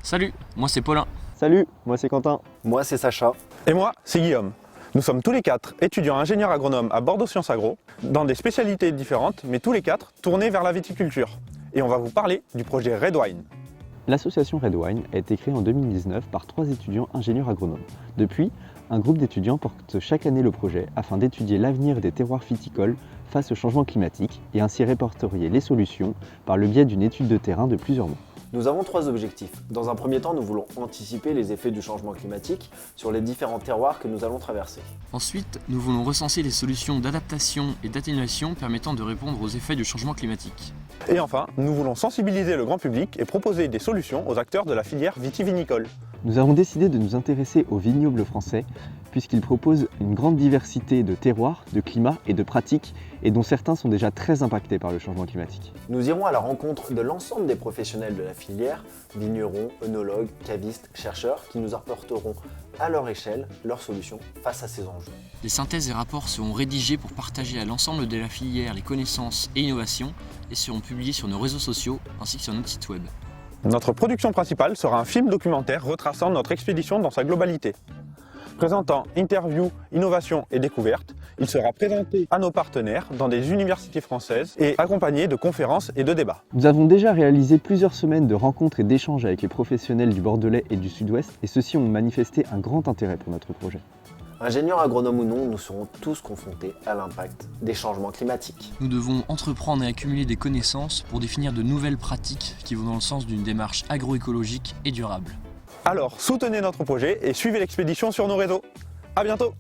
Salut, moi c'est Paulin. Salut, moi c'est Quentin. Moi c'est Sacha. Et moi, c'est Guillaume. Nous sommes tous les quatre étudiants ingénieurs agronomes à Bordeaux Sciences Agro, dans des spécialités différentes, mais tous les quatre tournés vers la viticulture. Et on va vous parler du projet Red Wine. L'association Red Wine a été créée en 2019 par 3 étudiants ingénieurs agronomes. Depuis, un groupe d'étudiants porte chaque année le projet afin d'étudier l'avenir des terroirs viticoles face au changement climatique et ainsi répertorier les solutions par le biais d'une étude de terrain de plusieurs mois. Nous avons 3 objectifs. Dans un premier temps, nous voulons anticiper les effets du changement climatique sur les différents terroirs que nous allons traverser. Ensuite, nous voulons recenser les solutions d'adaptation et d'atténuation permettant de répondre aux effets du changement climatique. Et enfin, nous voulons sensibiliser le grand public et proposer des solutions aux acteurs de la filière vitivinicole. Nous avons décidé de nous intéresser aux vignobles français puisqu'ils proposent une grande diversité de terroirs, de climats et de pratiques et dont certains sont déjà très impactés par le changement climatique. Nous irons à la rencontre de l'ensemble des professionnels de la filière, vignerons, œnologues, cavistes, chercheurs, qui nous apporteront à leur échelle leurs solutions face à ces enjeux. Des synthèses et rapports seront rédigés pour partager à l'ensemble de la filière les connaissances et innovations et seront publiés sur nos réseaux sociaux ainsi que sur notre site web. Notre production principale sera un film documentaire retraçant notre expédition dans sa globalité. Présentant interviews, innovations et découvertes, il sera présenté à nos partenaires dans des universités françaises et accompagné de conférences et de débats. Nous avons déjà réalisé plusieurs semaines de rencontres et d'échanges avec les professionnels du Bordelais et du Sud-Ouest et ceux-ci ont manifesté un grand intérêt pour notre projet. Ingénieurs agronomes ou non, nous serons tous confrontés à l'impact des changements climatiques. Nous devons entreprendre et accumuler des connaissances pour définir de nouvelles pratiques qui vont dans le sens d'une démarche agroécologique et durable. Alors soutenez notre projet et suivez l'expédition sur nos réseaux. À bientôt!